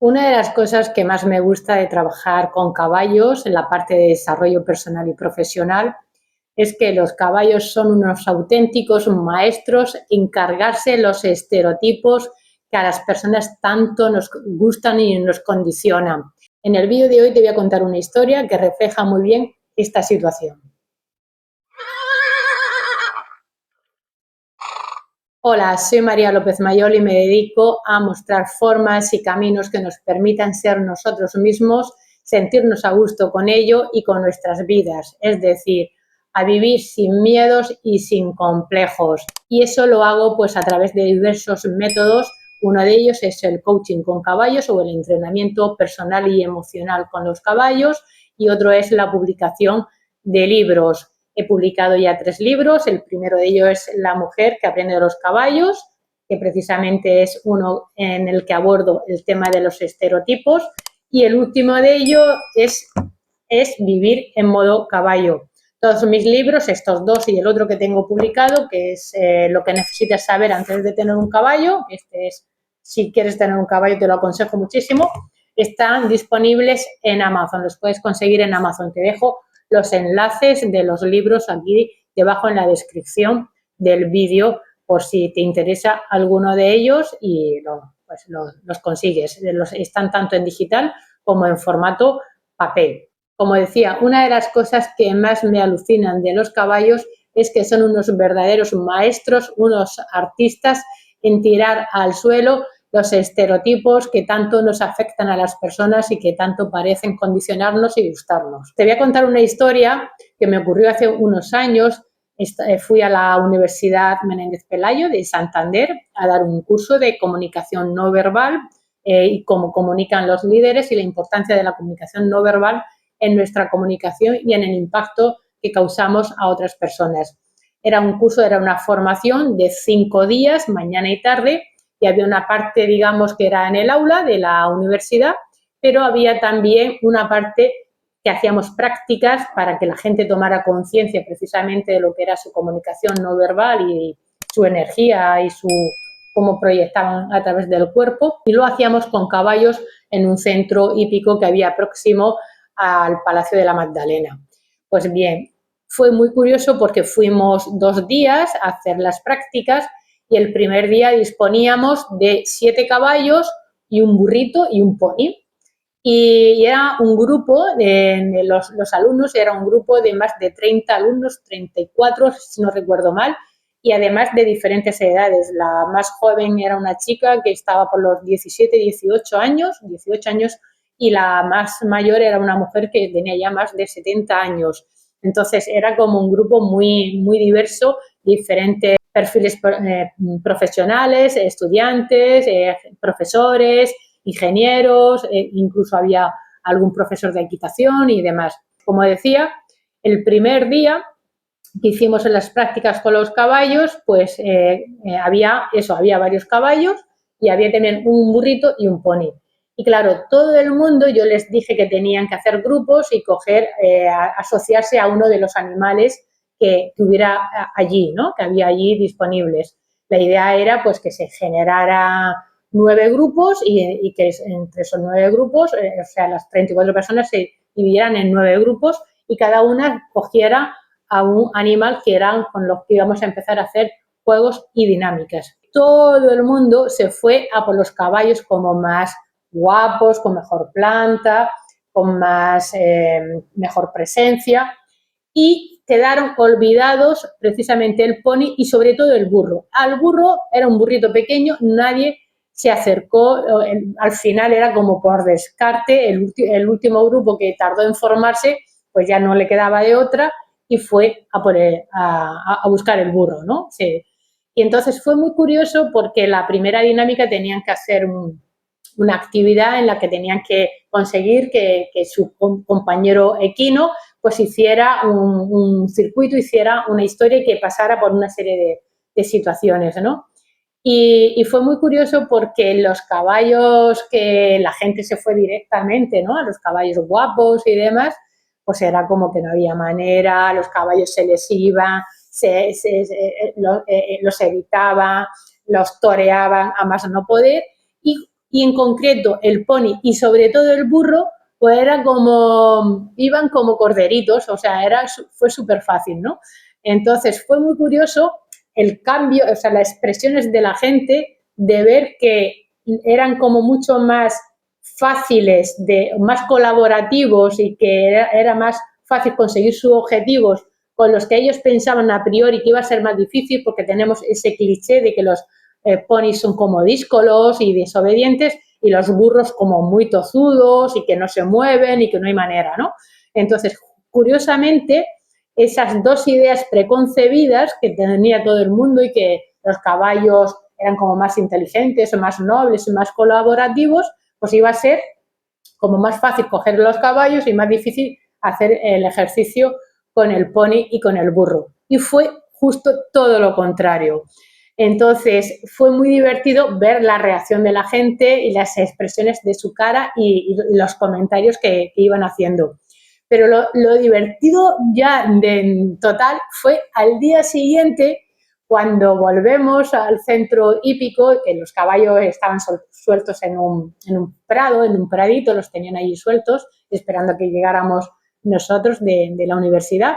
Una de las cosas que más me gusta de trabajar con caballos en la parte de desarrollo personal y profesional es que los caballos son unos auténticos maestros en cargarse los estereotipos que a las personas tanto nos gustan y nos condicionan. En el vídeo de hoy te voy a contar una historia que refleja muy bien esta situación. Hola, soy María López Mayol y me dedico a mostrar formas y caminos que nos permitan ser nosotros mismos, sentirnos a gusto con ello y con nuestras vidas, es decir, a vivir sin miedos y sin complejos. Y eso lo hago pues a través de diversos métodos. Uno de ellos es el coaching con caballos o el entrenamiento personal y emocional con los caballos, y otro es la publicación de libros. He publicado ya 3 libros. El primero de ellos es La mujer que aprende de los caballos, que precisamente es uno en el que abordo el tema de los estereotipos. Y el último de ellos es Vivir en modo caballo. Todos mis libros, estos 2 y el otro que tengo publicado, que es Lo que necesitas saber antes de tener un caballo, este es Si quieres tener un caballo, te lo aconsejo muchísimo, están disponibles en Amazon. Los puedes conseguir en Amazon. Te dejo los enlaces de los libros aquí debajo en la descripción del vídeo por si te interesa alguno de ellos y los consigues. Están tanto en digital como en formato papel. Como decía, una de las cosas que más me alucinan de los caballos es que son unos verdaderos maestros, unos artistas en tirar al suelo los estereotipos que tanto nos afectan a las personas y que tanto parecen condicionarnos y gustarnos. Te voy a contar una historia que me ocurrió hace unos años. Fui a la Universidad Menéndez Pelayo de Santander a dar un curso de comunicación no verbal y cómo comunican los líderes y la importancia de la comunicación no verbal en nuestra comunicación y en el impacto que causamos a otras personas. Era una formación de 5 días, mañana y tarde, y había una parte, digamos, que era en el aula de la universidad, pero había también una parte que hacíamos prácticas para que la gente tomara conciencia precisamente de lo que era su comunicación no verbal y su energía y cómo proyectaban a través del cuerpo, y lo hacíamos con caballos en un centro hípico que había próximo al Palacio de la Magdalena. Pues bien, fue muy curioso porque fuimos 2 días a hacer las prácticas y el primer día disponíamos de 7 caballos y un burrito y un pony. Y era un grupo, los alumnos, era un grupo de más de 30 alumnos, 34 si no recuerdo mal, y además de diferentes edades. La más joven era una chica que estaba por los 17, 18 años, y la más mayor era una mujer que tenía ya más de 70 años. Entonces era como un grupo muy, muy diverso, diferentes perfiles profesionales, estudiantes, profesores, ingenieros, incluso había algún profesor de equitación y demás. Como decía, el primer día que hicimos en las prácticas con los caballos, pues había varios caballos y había también un burrito y un pony. Y claro, todo el mundo, yo les dije que tenían que hacer grupos y asociarse a uno de los animales que hubiera allí, ¿no? Que había allí disponibles. La idea era pues que se generara 9 grupos y que entre esos 9 grupos, o sea, las 34 personas se dividieran en 9 grupos y cada una cogiera a un animal que eran con los que íbamos a empezar a hacer juegos y dinámicas. Todo el mundo se fue a por los caballos como más guapos, con mejor planta, con mejor presencia, y quedaron olvidados precisamente el pony y sobre todo el burro. Al burro era un burrito pequeño, nadie se acercó, al final era como por descarte, el último grupo que tardó en formarse, pues ya no le quedaba de otra y fue a buscar el burro, ¿no? Sí. Y entonces fue muy curioso porque la primera dinámica tenían que hacer una actividad en la que tenían que conseguir que su compañero equino pues hiciera un circuito, hiciera una historia y que pasara por una serie de situaciones, ¿no? Y fue muy curioso porque los caballos que la gente se fue directamente, ¿no? A los caballos guapos y demás, pues era como que no había manera, los caballos se les iban, los evitaban, los toreaban a más no poder, y y en concreto el pony y sobre todo el burro, pues era como, iban como corderitos, o sea, fue súper fácil, ¿no? Entonces fue muy curioso el cambio, o sea, las expresiones de la gente de ver que eran como mucho más fáciles, más colaborativos y que era más fácil conseguir sus objetivos con los que ellos pensaban a priori que iba a ser más difícil porque tenemos ese cliché de que los ponis son como díscolos y desobedientes y los burros como muy tozudos y que no se mueven y que no hay manera, ¿no? Entonces, curiosamente, esas dos ideas preconcebidas que tenía todo el mundo y que los caballos eran como más inteligentes o más nobles o más colaborativos, pues iba a ser como más fácil coger los caballos y más difícil hacer el ejercicio con el pony y con el burro. Y fue justo todo lo contrario. Entonces, fue muy divertido ver la reacción de la gente y las expresiones de su cara y los comentarios que iban haciendo. Pero lo divertido ya en total fue al día siguiente, cuando volvemos al centro hípico, que los caballos estaban sueltos en un prado, en un pradito, los tenían allí sueltos, esperando a que llegáramos nosotros de la universidad.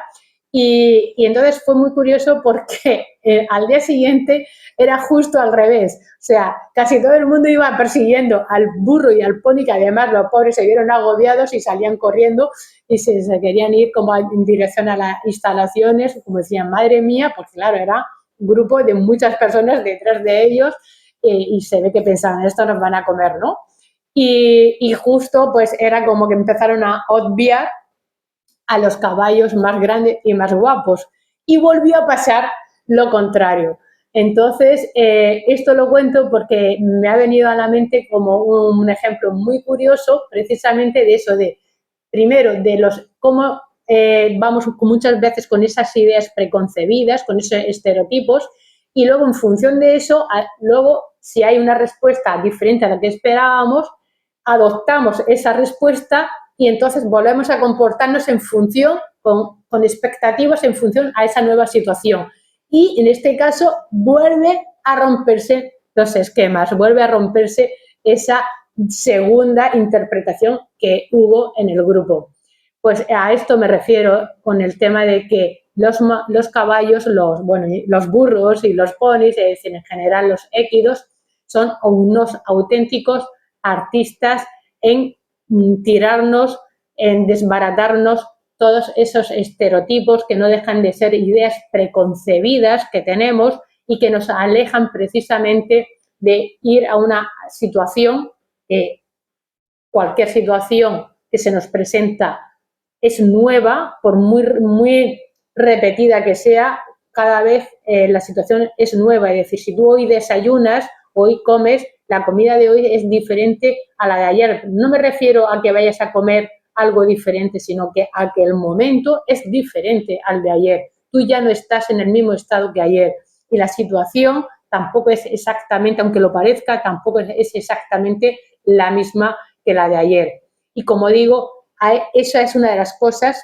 Y entonces fue muy curioso porque al día siguiente era justo al revés. O sea, casi todo el mundo iba persiguiendo al burro y al pony, que además los pobres se vieron agobiados y salían corriendo y se querían ir como en dirección a las instalaciones, como decían, madre mía, porque claro, era un grupo de muchas personas detrás de ellos y se ve que pensaban, esto nos van a comer, ¿no? Y justo pues era como que empezaron a obviar a los caballos más grandes y más guapos. Y volvió a pasar lo contrario. Entonces, esto lo cuento porque me ha venido a la mente como un ejemplo muy curioso precisamente de eso, de primero, de cómo vamos muchas veces con esas ideas preconcebidas, con esos estereotipos, y luego en función de eso, luego si hay una respuesta diferente a la que esperábamos, adoptamos esa respuesta y entonces volvemos a comportarnos en función, con expectativas en función a esa nueva situación. Y en este caso vuelve a romperse los esquemas, vuelve a romperse esa segunda interpretación que hubo en el grupo. Pues a esto me refiero con el tema de que los caballos, los burros y los ponis, es decir, en general los équidos, son unos auténticos artistas en tirarnos, en desbaratarnos todos esos estereotipos que no dejan de ser ideas preconcebidas que tenemos y que nos alejan precisamente de ir a una situación, cualquier situación que se nos presenta es nueva, por muy repetida que sea, cada vez la situación es nueva. Es decir, si tú hoy desayunas, hoy comes, la comida de hoy es diferente a la de ayer. No me refiero a que vayas a comer algo diferente, sino que a que el momento es diferente al de ayer. Tú ya no estás en el mismo estado que ayer y la situación tampoco es exactamente, aunque lo parezca, tampoco es exactamente la misma que la de ayer. Y como digo, esa es una de las cosas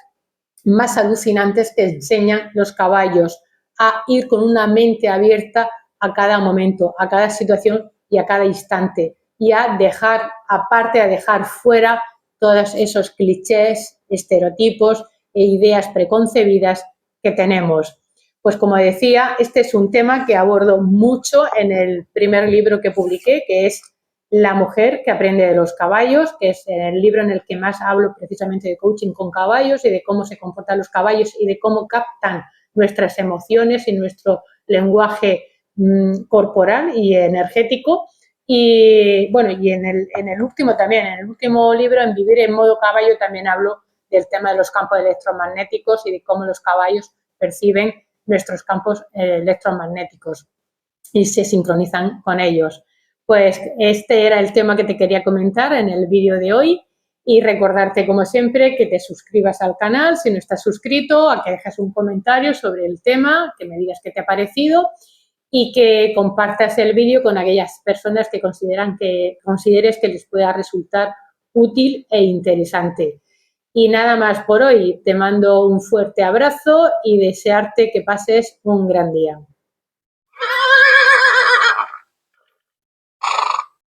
más alucinantes que enseñan los caballos, a ir con una mente abierta a cada momento, a cada situación y a cada instante, y a dejar fuera todos esos clichés, estereotipos e ideas preconcebidas que tenemos. Pues como decía, este es un tema que abordo mucho en el primer libro que publiqué, que es La mujer que aprende de los caballos, que es el libro en el que más hablo precisamente de coaching con caballos y de cómo se comportan los caballos y de cómo captan nuestras emociones y nuestro lenguaje corporal y energético. Y bueno, y en el último libro, en Vivir en modo caballo, también hablo del tema de los campos electromagnéticos y de cómo los caballos perciben nuestros campos electromagnéticos y se sincronizan con ellos. Pues este era el tema que te quería comentar en el vídeo de hoy y recordarte, como siempre, que te suscribas al canal si no estás suscrito, a que dejes un comentario sobre el tema, que me digas qué te ha parecido y que compartas el vídeo con aquellas personas que consideres que les pueda resultar útil e interesante. Y nada más por hoy. Te mando un fuerte abrazo y desearte que pases un gran día.